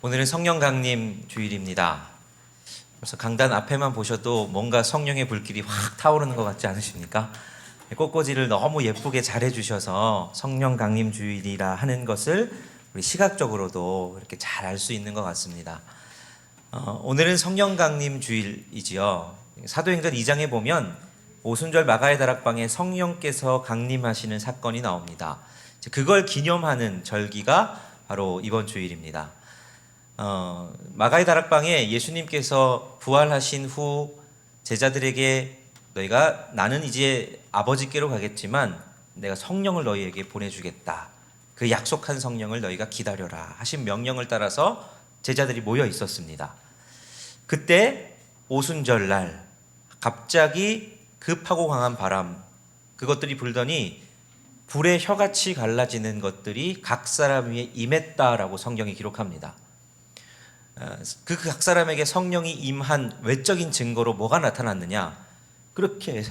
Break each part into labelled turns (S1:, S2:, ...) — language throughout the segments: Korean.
S1: 오늘은 성령 강림 주일입니다. 그래서 강단 앞에만 보셔도 뭔가 성령의 불길이 확 타오르는 것 같지 않으십니까? 꽃꽂이를 너무 예쁘게 잘 해주셔서 성령 강림 주일이라 하는 것을 우리 시각적으로도 이렇게 잘 알 수 있는 것 같습니다. 오늘은 성령 강림 주일이지요. 사도행전 2장에 보면 오순절 마가의 다락방에 성령께서 강림하시는 사건이 나옵니다. 그걸 기념하는 절기가 바로 이번 주일입니다. 마가의 다락방에 예수님께서 부활하신 후 제자들에게 너희가 나는 이제 아버지께로 가겠지만 내가 성령을 너희에게 보내주겠다. 그 약속한 성령을 너희가 기다려라 하신 명령을 따라서 제자들이 모여 있었습니다. 그때 오순절날 갑자기 급하고 강한 바람 그것들이 불더니 불의 혀같이 갈라지는 것들이 각 사람 위에 임했다라고 성경이 기록합니다. 그 각 사람에게 성령이 임한 외적인 증거로 뭐가 나타났느냐? 그렇게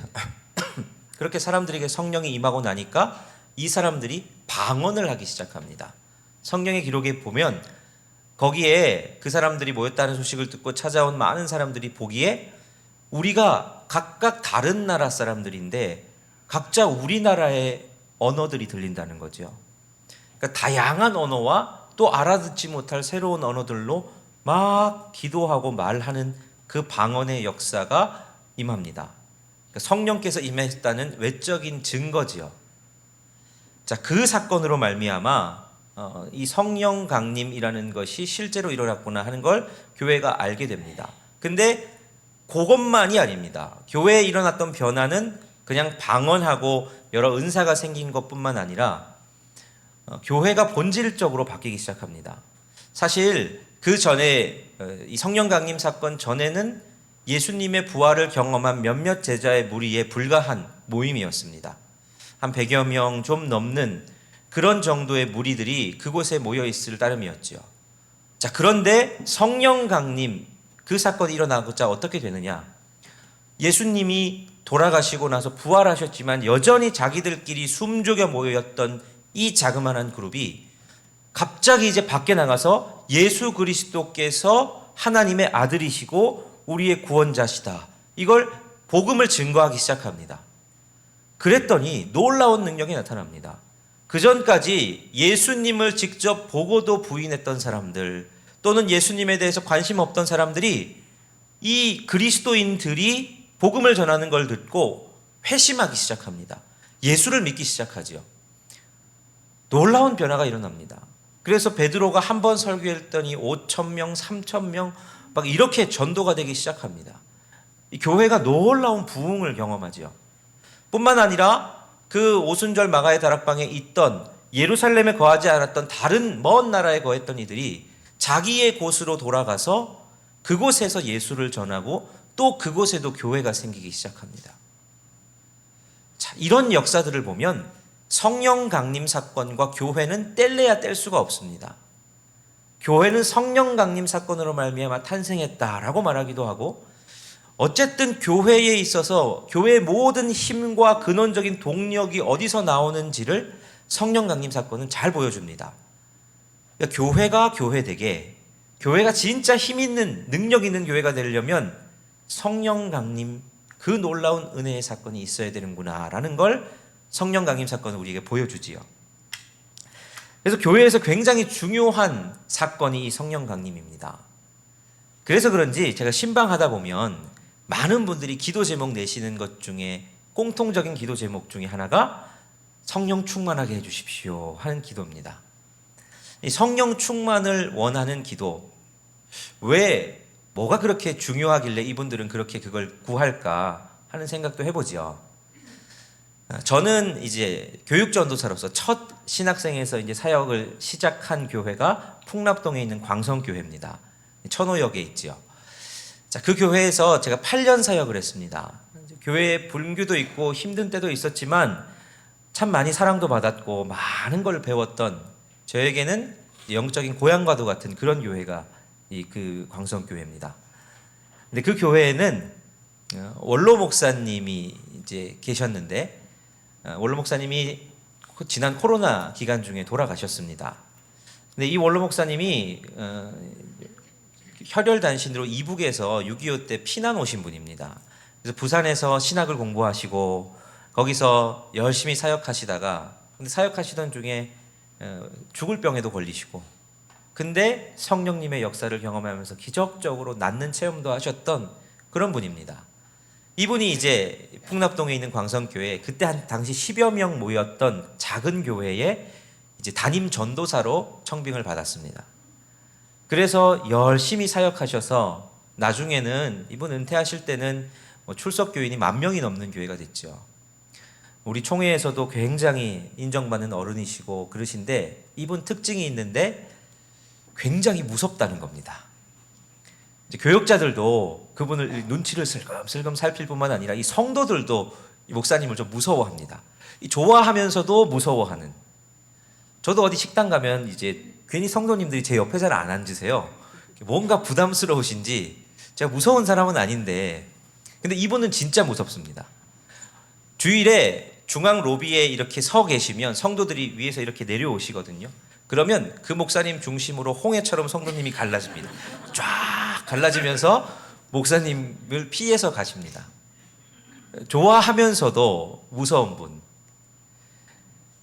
S1: 사람들에게 성령이 임하고 나니까 이 사람들이 방언을 하기 시작합니다. 성경의 기록에 보면 거기에 그 사람들이 모였다는 소식을 듣고 찾아온 많은 사람들이 보기에 우리가 각각 다른 나라 사람들인데 각자 우리나라의 언어들이 들린다는 거죠. 그러니까 다양한 언어와 또 알아듣지 못할 새로운 언어들로 막 기도하고 말하는 그 방언의 역사가 임합니다. 그러니까 성령께서 임했다는 외적인 증거지요. 자, 그 사건으로 말미암아 이 성령 강림이라는 것이 실제로 일어났구나 하는 걸 교회가 알게 됩니다. 근데 그것만이 아닙니다. 교회에 일어났던 변화는 그냥 방언하고 여러 은사가 생긴 것뿐만 아니라 교회가 본질적으로 바뀌기 시작합니다. 사실 그 전에 이 성령 강림 사건 전에는 예수님의 부활을 경험한 몇몇 제자의 무리에 불과한 모임이었습니다. 한 100여 명 좀 넘는 그런 정도의 무리들이 그곳에 모여 있을 따름이었죠. 자, 그런데 성령 강림 그 사건이 일어나고자 어떻게 되느냐? 예수님이 돌아가시고 나서 부활하셨지만 여전히 자기들끼리 숨죽여 모였던 이 자그마한 그룹이 갑자기 이제 밖에 나가서 예수 그리스도께서 하나님의 아들이시고 우리의 구원자시다. 이걸 복음을 증거하기 시작합니다. 그랬더니 놀라운 능력이 나타납니다. 그 전까지 예수님을 직접 보고도 부인했던 사람들 또는 예수님에 대해서 관심 없던 사람들이 이 그리스도인들이 복음을 전하는 걸 듣고 회심하기 시작합니다. 예수를 믿기 시작하죠. 놀라운 변화가 일어납니다. 그래서 베드로가 한 번 설교했더니 5,000명, 3,000명 막 이렇게 전도가 되기 시작합니다. 이 교회가 놀라운 부흥을 경험하죠. 뿐만 아니라 그 오순절 마가의 다락방에 있던 예루살렘에 거하지 않았던 다른 먼 나라에 거했던 이들이 자기의 곳으로 돌아가서 그곳에서 예수를 전하고 또 그곳에도 교회가 생기기 시작합니다. 자, 이런 역사들을 보면 성령 강림 사건과 교회는 뗄래야 뗄 수가 없습니다. 교회는 성령 강림 사건으로 말미암아 탄생했다라고 말하기도 하고 어쨌든 교회에 있어서 교회의 모든 힘과 근원적인 동력이 어디서 나오는지를 성령 강림 사건은 잘 보여줍니다. 그러니까 교회가 교회되게 교회가 진짜 힘 있는 능력 있는 교회가 되려면 성령 강림 그 놀라운 은혜의 사건이 있어야 되는구나라는 걸 성령 강림 사건은 우리에게 보여주지요. 그래서 교회에서 굉장히 중요한 사건이 이 성령 강림입니다. 그래서 그런지 제가 신방하다 보면 많은 분들이 기도 제목 내시는 것 중에 공통적인 기도 제목 중에 하나가 성령 충만하게 해주십시오 하는 기도입니다. 이 성령 충만을 원하는 기도, 왜 뭐가 그렇게 중요하길래 이분들은 그렇게 그걸 구할까 하는 생각도 해보죠. 저는 이제 교육전도사로서 첫 신학생에서 이제 사역을 시작한 교회가 풍납동에 있는 광성교회입니다. 천호역에 있죠. 자, 그 교회에서 제가 8년 사역을 했습니다. 교회에 불교도 있고 힘든 때도 있었지만 참 많이 사랑도 받았고 많은 걸 배웠던 저에게는 영적인 고향과도 같은 그런 교회가 그 광성교회입니다. 근데 그 교회에는 원로 목사님이 이제 계셨는데 원로 목사님이 지난 코로나 기간 중에 돌아가셨습니다. 근데 이 원로 목사님이 혈혈단신으로 이북에서 6.25 때 피난 오신 분입니다. 그래서 부산에서 신학을 공부하시고 거기서 열심히 사역하시다가 근데 사역하시던 중에 죽을 병에도 걸리시고 근데 성령님의 역사를 경험하면서 기적적으로 낫는 체험도 하셨던 그런 분입니다. 이분이 이제 풍납동에 있는 광성교회 그때 당시 10여 명 모였던 작은 교회에 이제 담임 전도사로 청빙을 받았습니다. 그래서 열심히 사역하셔서 나중에는 이분 은퇴하실 때는 출석 교인이 10,000명이 넘는 교회가 됐죠. 우리 총회에서도 굉장히 인정받는 어른이시고 그러신데 이분 특징이 있는데 굉장히 무섭다는 겁니다. 이제 교역자들도 그분을 눈치를 슬금슬금 살필 뿐만 아니라 이 성도들도 이 목사님을 좀 무서워합니다. 이 좋아하면서도 무서워하는. 저도 어디 식당 가면 이제 괜히 성도님들이 제 옆에 잘 안 앉으세요. 뭔가 부담스러우신지 제가 무서운 사람은 아닌데 근데 이분은 진짜 무섭습니다. 주일에 중앙 로비에 이렇게 서 계시면 성도들이 위에서 이렇게 내려오시거든요. 그러면 그 목사님 중심으로 홍해처럼 성도님이 갈라집니다. 쫙 갈라지면서 목사님을 피해서 가십니다. 좋아하면서도 무서운 분.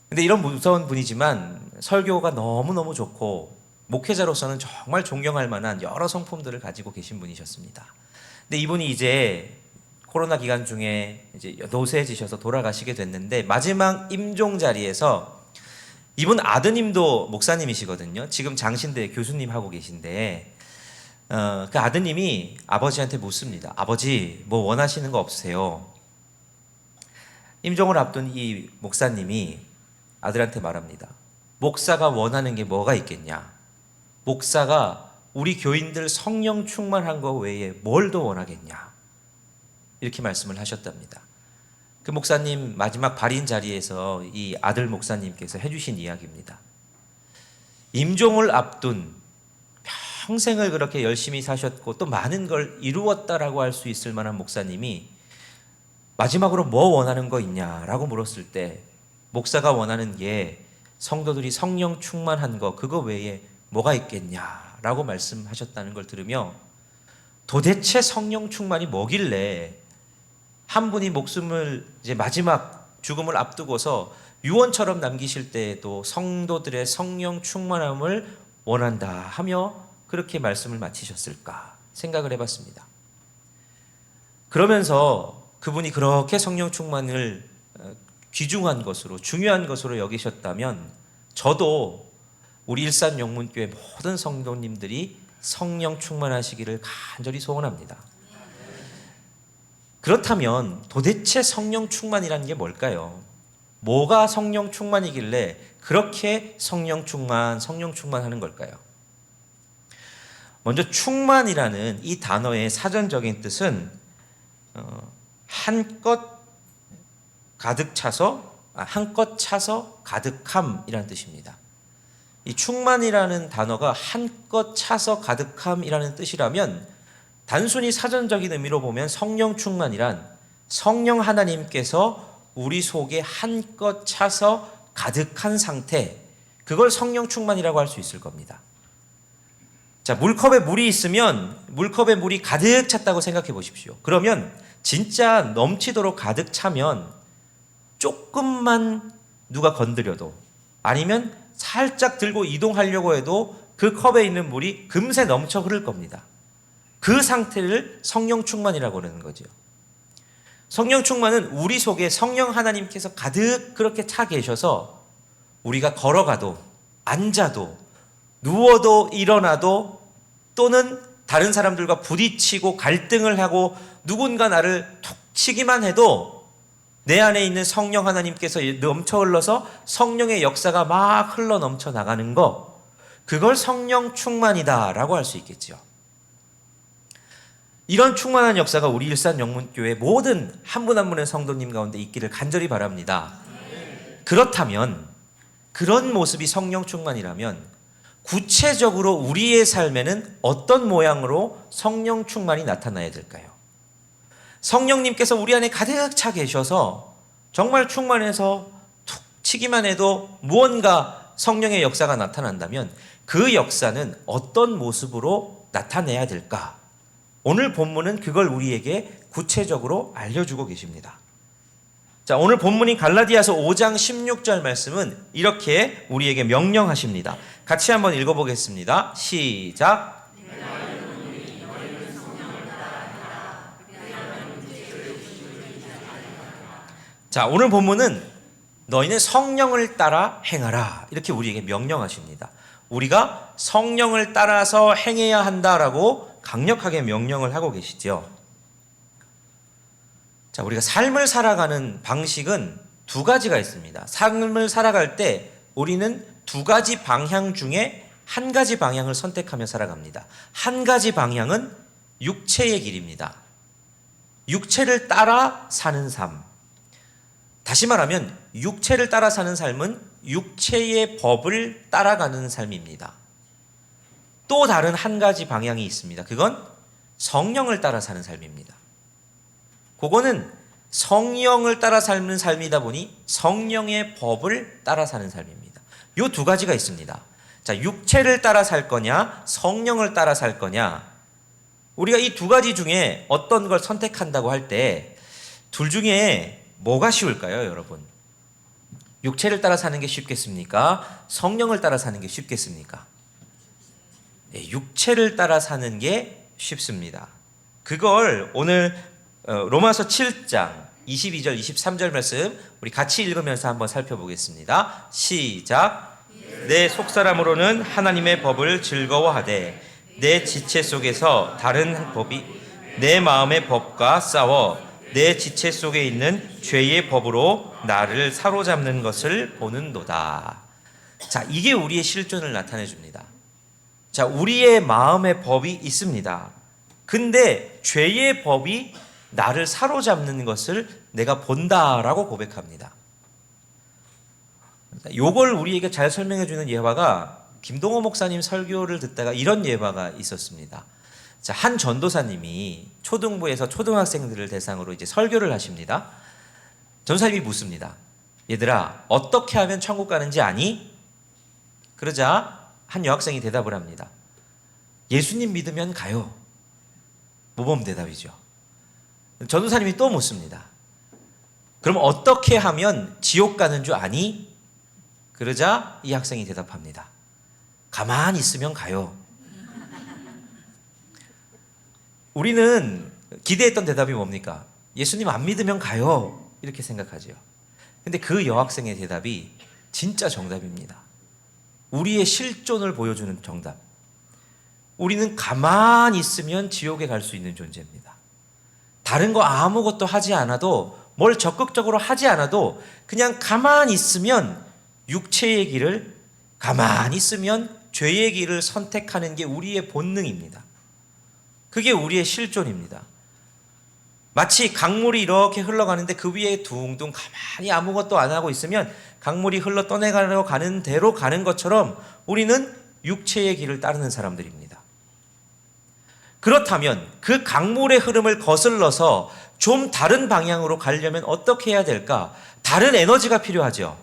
S1: 근데 이런 무서운 분이지만 설교가 너무너무 좋고 목회자로서는 정말 존경할 만한 여러 성품들을 가지고 계신 분이셨습니다. 근데 이분이 이제 코로나 기간 중에 이제 노쇠해지셔서 돌아가시게 됐는데 마지막 임종 자리에서 이분 아드님도 목사님이시거든요. 지금 장신대 교수님 하고 계신데 그 아드님이 아버지한테 묻습니다. 아버지 뭐 원하시는 거 없으세요? 임종을 앞둔 이 목사님이 아들한테 말합니다. 목사가 원하는 게 뭐가 있겠냐? 목사가 우리 교인들 성령 충만한 거 외에 뭘 더 원하겠냐? 이렇게 말씀을 하셨답니다. 그 목사님 마지막 발인 자리에서 이 아들 목사님께서 해주신 이야기입니다. 임종을 앞둔 평생을 그렇게 열심히 사셨고 또 많은 걸 이루었다라고 할 수 있을 만한 목사님이 마지막으로 뭐 원하는 거 있냐라고 물었을 때 목사가 원하는 게 성도들이 성령 충만한 거 그거 외에 뭐가 있겠냐라고 말씀하셨다는 걸 들으며 도대체 성령 충만이 뭐길래 한 분이 목숨을 이제 마지막 죽음을 앞두고서 유언처럼 남기실 때에도 성도들의 성령 충만함을 원한다 하며 그렇게 말씀을 마치셨을까 생각을 해봤습니다. 그러면서 그분이 그렇게 성령 충만을 귀중한 것으로 중요한 것으로 여기셨다면 저도 우리 일산영문교회 모든 성도님들이 성령 충만하시기를 간절히 소원합니다. 그렇다면 도대체 성령 충만이라는 게 뭘까요? 뭐가 성령 충만이길래 그렇게 성령 충만하는 걸까요? 먼저 충만이라는 이 단어의 사전적인 뜻은 한껏 차서 가득함이라는 뜻입니다. 이 충만이라는 단어가 한껏 차서 가득함이라는 뜻이라면 단순히 사전적인 의미로 보면 성령 충만이란 성령 하나님께서 우리 속에 한껏 차서 가득한 상태, 그걸 성령 충만이라고 할 수 있을 겁니다. 자, 물컵에 물이 있으면 물컵에 물이 가득 찼다고 생각해 보십시오. 그러면 진짜 넘치도록 가득 차면 조금만 누가 건드려도 아니면 살짝 들고 이동하려고 해도 그 컵에 있는 물이 금세 넘쳐 흐를 겁니다. 그 상태를 성령 충만이라고 그러는 거죠. 성령 충만은 우리 속에 성령 하나님께서 가득 그렇게 차 계셔서 우리가 걸어가도 앉아도 누워도 일어나도 또는 다른 사람들과 부딪히고 갈등을 하고 누군가 나를 툭 치기만 해도 내 안에 있는 성령 하나님께서 넘쳐 흘러서 성령의 역사가 막 흘러 넘쳐 나가는 거, 그걸 성령 충만이다라고 할 수 있겠죠. 이런 충만한 역사가 우리 일산영문교회 모든 한 분 한 분의 성도님 가운데 있기를 간절히 바랍니다. 그렇다면 그런 모습이 성령 충만이라면 구체적으로 우리의 삶에는 어떤 모양으로 성령 충만이 나타나야 될까요? 성령님께서 우리 안에 가득 차 계셔서 정말 충만해서 툭 치기만 해도 무언가 성령의 역사가 나타난다면 그 역사는 어떤 모습으로 나타내야 될까? 오늘 본문은 그걸 우리에게 구체적으로 알려주고 계십니다. 자, 오늘 본문인 갈라디아서 5장 16절 말씀은 이렇게 우리에게 명령하십니다. 같이 한번 읽어보겠습니다. 시작. 자, 오늘 본문은 너희는 성령을 따라 행하라, 이렇게 우리에게 명령하십니다. 우리가 성령을 따라서 행해야 한다라고 강력하게 명령을 하고 계시죠. 자, 우리가 삶을 살아가는 방식은 두 가지가 있습니다. 삶을 살아갈 때 우리는 두 가지 방향 중에 한 가지 방향을 선택하며 살아갑니다. 한 가지 방향은 육체의 길입니다. 육체를 따라 사는 삶. 다시 말하면 육체를 따라 사는 삶은 육체의 법을 따라가는 삶입니다. 또 다른 한 가지 방향이 있습니다. 그건 성령을 따라 사는 삶입니다. 그거는 성령을 따라 사는 삶이다 보니 성령의 법을 따라 사는 삶입니다. 이 두 가지가 있습니다. 자, 육체를 따라 살 거냐, 성령을 따라 살 거냐. 우리가 이 두 가지 중에 어떤 걸 선택한다고 할 때 둘 중에 뭐가 쉬울까요, 여러분? 육체를 따라 사는 게 쉽겠습니까? 성령을 따라 사는 게 쉽겠습니까? 네, 육체를 따라 사는 게 쉽습니다. 그걸 오늘 로마서 7장 22절 23절 말씀 우리 같이 읽으면서 한번 살펴보겠습니다. 시작. 내 속사람으로는 하나님의 법을 즐거워하되 내 지체 속에서 다른 법이 내 마음의 법과 싸워 내 지체 속에 있는 죄의 법으로 나를 사로잡는 것을 보는도다. 자, 이게 우리의 실존을 나타내 줍니다. 자, 우리의 마음의 법이 있습니다. 근데 죄의 법이 나를 사로잡는 것을 내가 본다라고 고백합니다. 요걸 우리에게 잘 설명해 주는 예화가 김동호 목사님 설교를 듣다가 이런 예화가 있었습니다. 자, 한 전도사님이 초등부에서 초등학생들을 대상으로 이제 설교를 하십니다. 전도사님이 묻습니다. 얘들아, 어떻게 하면 천국 가는지 아니? 그러자 한 여학생이 대답을 합니다. 예수님 믿으면 가요. 모범 대답이죠. 전도사님이 또 묻습니다. 그럼 어떻게 하면 지옥 가는 줄 아니? 그러자 이 학생이 대답합니다. 가만히 있으면 가요. 우리는 기대했던 대답이 뭡니까? 예수님 안 믿으면 가요. 이렇게 생각하죠. 근데 그 여학생의 대답이 진짜 정답입니다. 우리의 실존을 보여주는 정답. 우리는 가만히 있으면 지옥에 갈 수 있는 존재입니다. 다른 거 아무것도 하지 않아도, 뭘 적극적으로 하지 않아도 그냥 가만히 있으면 육체의 길을, 가만히 있으면 죄의 길을 선택하는 게 우리의 본능입니다. 그게 우리의 실존입니다. 마치 강물이 이렇게 흘러가는데 그 위에 둥둥 가만히 아무것도 안 하고 있으면 강물이 흘러 떠내가려 가는 대로 가는 것처럼 우리는 육체의 길을 따르는 사람들입니다. 그렇다면 그 강물의 흐름을 거슬러서 좀 다른 방향으로 가려면 어떻게 해야 될까? 다른 에너지가 필요하죠.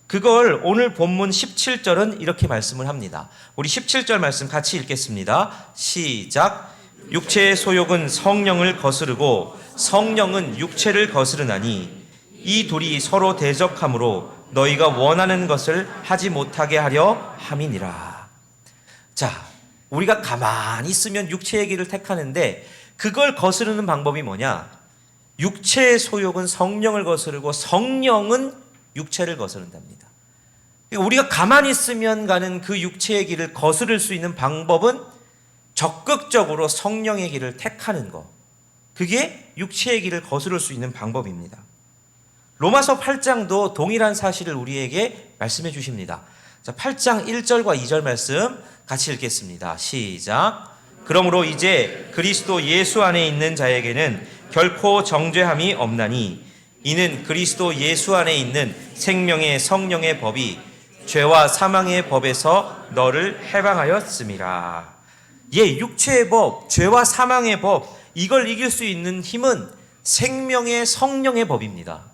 S1: 그걸 오늘 본문 17절은 이렇게 말씀을 합니다. 우리 17절 말씀 같이 읽겠습니다. 시작. 육체의 소욕은 성령을 거스르고 성령은 육체를 거스르나니 이 둘이 서로 대적하므로 너희가 원하는 것을 하지 못하게 하려 함이니라. 자, 우리가 가만히 있으면 육체의 길을 택하는데 그걸 거스르는 방법이 뭐냐? 육체의 소욕은 성령을 거스르고 성령은 육체를 거스른답니다. 우리가 가만히 있으면 가는 그 육체의 길을 거스를 수 있는 방법은 적극적으로 성령의 길을 택하는 것. 그게 육체의 길을 거스를 수 있는 방법입니다. 로마서 8장도 동일한 사실을 우리에게 말씀해 주십니다. 자, 8장 1절과 2절 말씀 같이 읽겠습니다. 시작. 그러므로 이제 그리스도 예수 안에 있는 자에게는 결코 정죄함이 없나니 이는 그리스도 예수 안에 있는 생명의 성령의 법이 죄와 사망의 법에서 너를 해방하였음이라. 예, 육체의 법, 죄와 사망의 법, 이걸 이길 수 있는 힘은 생명의 성령의 법입니다.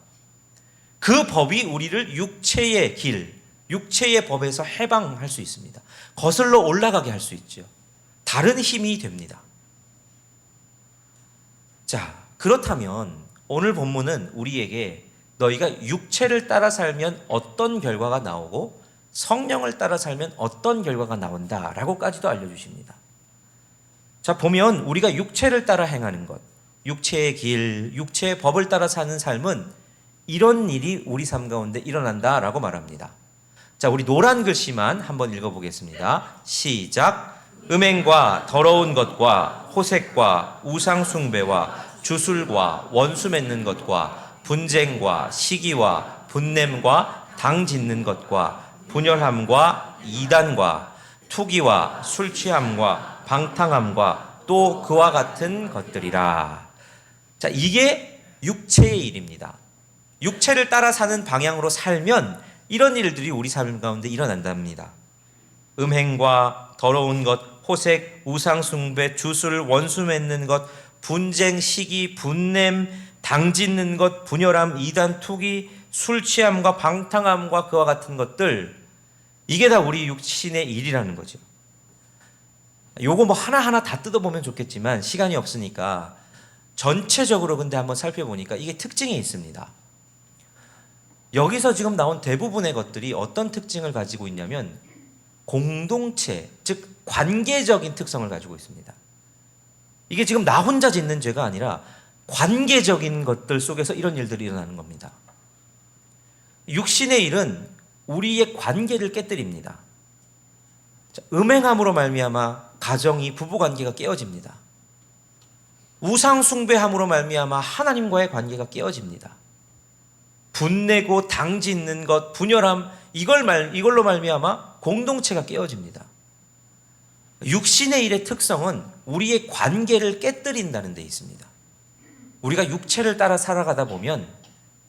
S1: 그 법이 우리를 육체의 길, 육체의 법에서 해방할 수 있습니다. 거슬러 올라가게 할 수 있죠. 다른 힘이 됩니다. 자, 그렇다면 오늘 본문은 우리에게 너희가 육체를 따라 살면 어떤 결과가 나오고 성령을 따라 살면 어떤 결과가 나온다라고까지도 알려주십니다. 자, 보면 우리가 육체를 따라 행하는 것, 육체의 길, 육체의 법을 따라 사는 삶은 이런 일이 우리 삶 가운데 일어난다라고 말합니다. 자, 우리 노란 글씨만 한번 읽어보겠습니다. 시작. 음행과 더러운 것과 호색과 우상 숭배와 주술과 원수 맺는 것과 분쟁과 시기와 분냄과 당 짓는 것과 분열함과 이단과 투기와 술 취함과 방탕함과 또 그와 같은 것들이라. 자, 이게 육체의 일입니다. 육체를 따라 사는 방향으로 살면 이런 일들이 우리 삶 가운데 일어난답니다. 음행과 더러운 것, 호색, 우상숭배, 주술, 원수 맺는 것, 분쟁, 시기, 분냄, 당 짓는 것, 분열함, 이단, 투기, 술 취함과 방탕함과 그와 같은 것들, 이게 다 우리 육신의 일이라는 거죠. 요거 뭐 하나하나 다 뜯어보면 좋겠지만 시간이 없으니까 전체적으로 근데 한번 살펴보니까 이게 특징이 있습니다. 여기서 지금 나온 대부분의 것들이 어떤 특징을 가지고 있냐면 공동체, 즉 관계적인 특성을 가지고 있습니다. 이게 지금 나 혼자 짓는 죄가 아니라 관계적인 것들 속에서 이런 일들이 일어나는 겁니다. 육신의 일은 우리의 관계를 깨뜨립니다. 음행함으로 말미암아 가정이, 부부관계가 깨어집니다. 우상숭배함으로 말미암아 하나님과의 관계가 깨어집니다. 분내고 당 짓는 것, 분열함, 이걸로 말미암아 공동체가 깨어집니다. 육신의 일의 특성은 우리의 관계를 깨뜨린다는 데 있습니다. 우리가 육체를 따라 살아가다 보면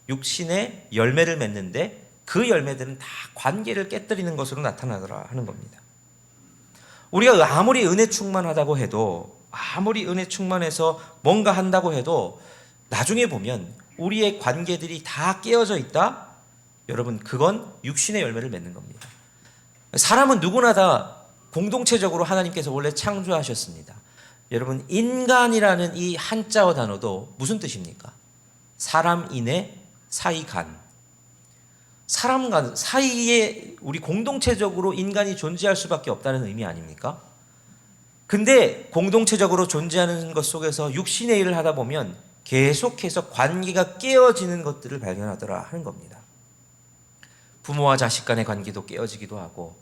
S1: 육신의 열매를 맺는데 그 열매들은 다 관계를 깨뜨리는 것으로 나타나더라 하는 겁니다. 우리가 아무리 은혜 충만하다고 해도, 아무리 은혜 충만해서 뭔가 한다고 해도 나중에 보면 우리의 관계들이 다 깨어져 있다? 여러분, 그건 육신의 열매를 맺는 겁니다. 사람은 누구나 다 공동체적으로 하나님께서 원래 창조하셨습니다. 여러분, 인간이라는 이 한자어 단어도 무슨 뜻입니까? 사람인의 사이간. 사람 간 사이에 우리 공동체적으로 인간이 존재할 수밖에 없다는 의미 아닙니까? 근데 공동체적으로 존재하는 것 속에서 육신의 일을 하다 보면 계속해서 관계가 깨어지는 것들을 발견하더라 하는 겁니다. 부모와 자식 간의 관계도 깨어지기도 하고,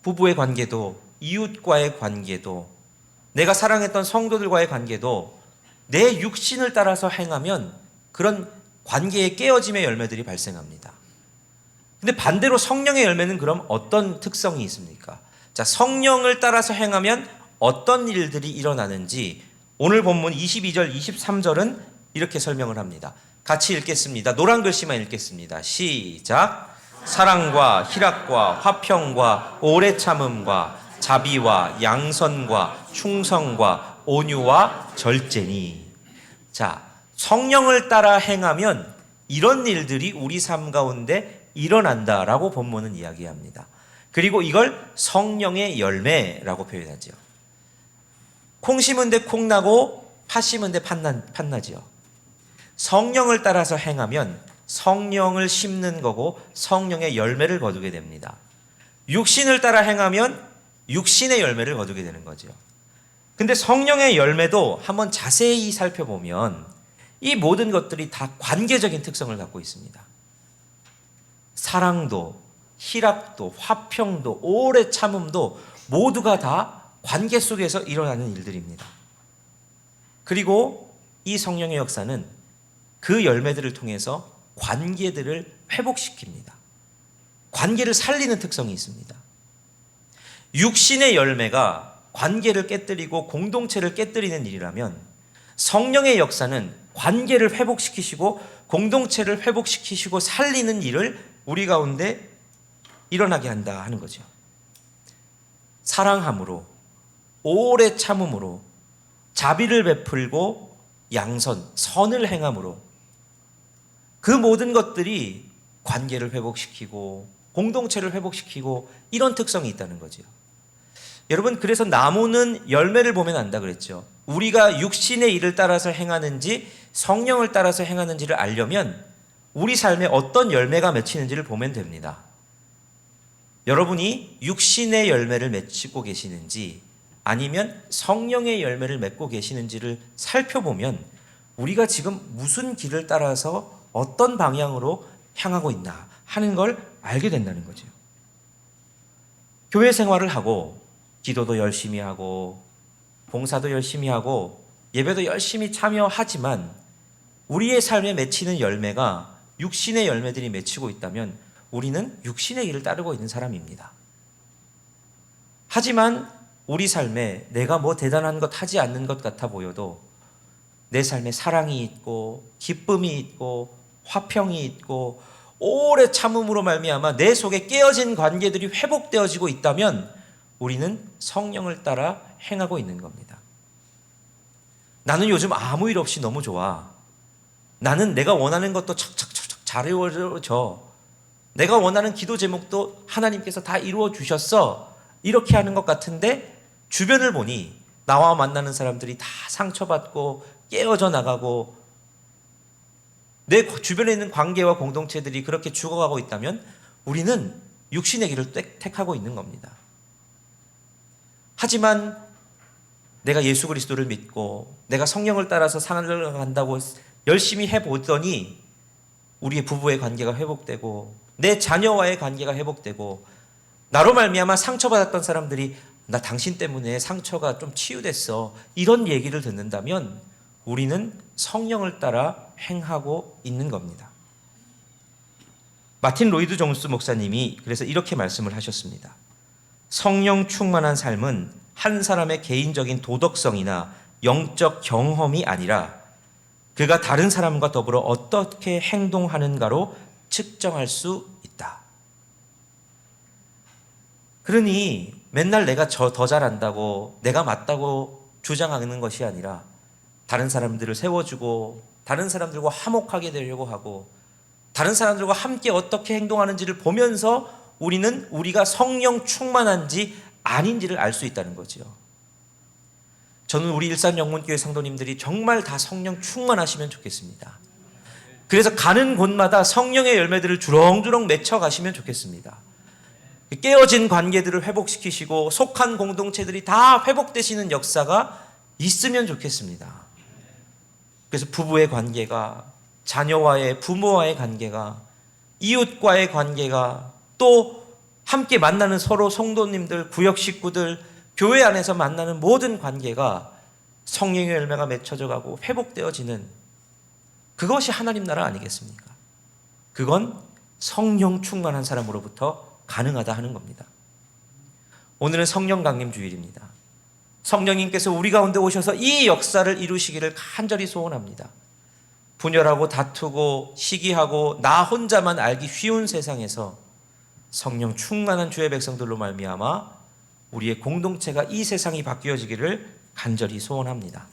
S1: 부부의 관계도, 이웃과의 관계도, 내가 사랑했던 성도들과의 관계도 내 육신을 따라서 행하면 그런 관계의 깨어짐의 열매들이 발생합니다. 근데 반대로 성령의 열매는 그럼 어떤 특성이 있습니까? 자, 성령을 따라서 행하면 어떤 일들이 일어나는지 오늘 본문 22절, 23절은 이렇게 설명을 합니다. 같이 읽겠습니다. 노란 글씨만 읽겠습니다. 시작. 사랑과 희락과 화평과 오래 참음과 자비와 양선과 충성과 온유와 절제니. 자, 성령을 따라 행하면 이런 일들이 우리 삶 가운데 일어난다라고 본문은 이야기합니다. 그리고 이걸 성령의 열매라고 표현하죠. 콩 심은 데 콩 나고 팥 심은 데 팥 나지요. 성령을 따라서 행하면 성령을 심는 거고 성령의 열매를 거두게 됩니다. 육신을 따라 행하면 육신의 열매를 거두게 되는 거죠. 근데 성령의 열매도 한번 자세히 살펴보면 이 모든 것들이 다 관계적인 특성을 갖고 있습니다. 사랑도, 희락도, 화평도, 오래 참음도 모두가 다 관계 속에서 일어나는 일들입니다. 그리고 이 성령의 역사는 그 열매들을 통해서 관계들을 회복시킵니다. 관계를 살리는 특성이 있습니다. 육신의 열매가 관계를 깨뜨리고 공동체를 깨뜨리는 일이라면 성령의 역사는 관계를 회복시키시고 공동체를 회복시키시고 살리는 일을 우리 가운데 일어나게 한다 하는 거죠. 사랑함으로, 오래 참음으로, 자비를 베풀고 양선, 선을 행함으로 그 모든 것들이 관계를 회복시키고 공동체를 회복시키고 이런 특성이 있다는 거죠. 여러분, 그래서 나무는 열매를 보면 안다 그랬죠. 우리가 육신의 일을 따라서 행하는지 성령을 따라서 행하는지를 알려면 우리 삶에 어떤 열매가 맺히는지를 보면 됩니다. 여러분이 육신의 열매를 맺고 계시는지 아니면 성령의 열매를 맺고 계시는지를 살펴보면 우리가 지금 무슨 길을 따라서 어떤 방향으로 향하고 있나 하는 걸 알게 된다는 거죠. 교회 생활을 하고 기도도 열심히 하고 봉사도 열심히 하고 예배도 열심히 참여하지만 우리의 삶에 맺히는 열매가 육신의 열매들이 맺히고 있다면 우리는 육신의 일을 따르고 있는 사람입니다. 하지만 우리 삶에 내가 뭐 대단한 것 하지 않는 것 같아 보여도 내 삶에 사랑이 있고 기쁨이 있고 화평이 있고 오래 참음으로 말미암아 내 속에 깨어진 관계들이 회복되어지고 있다면 우리는 성령을 따라 행하고 있는 겁니다. 나는 요즘 아무 일 없이 너무 좋아. 나는 내가 원하는 것도 척척척척 잘 이루어져. 내가 원하는 기도 제목도 하나님께서 다 이루어 주셨어. 이렇게 하는 것 같은데 주변을 보니 나와 만나는 사람들이 다 상처받고 깨어져 나가고 내 주변에 있는 관계와 공동체들이 그렇게 죽어가고 있다면 우리는 육신의 길을 택하고 있는 겁니다. 하지만 내가 예수 그리스도를 믿고 내가 성령을 따라서 살아간다고 열심히 해보더니 우리의 부부의 관계가 회복되고 내 자녀와의 관계가 회복되고 나로 말미암아 상처받았던 사람들이 나 당신 때문에 상처가 좀 치유됐어 이런 얘기를 듣는다면 우리는 성령을 따라 행하고 있는 겁니다. 마틴 로이드 존스 목사님이 그래서 이렇게 말씀을 하셨습니다. 성령 충만한 삶은 한 사람의 개인적인 도덕성이나 영적 경험이 아니라 그가 다른 사람과 더불어 어떻게 행동하는가로 측정할 수 있다. 그러니 맨날 내가 더 잘한다고 내가 맞다고 주장하는 것이 아니라 다른 사람들을 세워주고 다른 사람들과 화목하게 되려고 하고 다른 사람들과 함께 어떻게 행동하는지를 보면서 우리는 우리가 성령 충만한지 아닌지를 알 수 있다는 거죠. 저는 우리 일산영문교회 성도님들이 정말 다 성령 충만하시면 좋겠습니다. 그래서 가는 곳마다 성령의 열매들을 주렁주렁 맺혀가시면 좋겠습니다. 깨어진 관계들을 회복시키시고 속한 공동체들이 다 회복되시는 역사가 있으면 좋겠습니다. 그래서 부부의 관계가, 자녀와의 부모와의 관계가, 이웃과의 관계가, 또 함께 만나는 서로 성도님들, 구역 식구들, 교회 안에서 만나는 모든 관계가 성령의 열매가 맺혀져 가고 회복되어지는 그것이 하나님 나라 아니겠습니까? 그건 성령 충만한 사람으로부터 가능하다 하는 겁니다. 오늘은 성령 강림 주일입니다. 성령님께서 우리 가운데 오셔서 이 역사를 이루시기를 간절히 소원합니다. 분열하고 다투고 시기하고 나 혼자만 알기 쉬운 세상에서 성령 충만한 주의 백성들로 말미암아 우리의 공동체가 이 세상이 바뀌어지기를 간절히 소원합니다.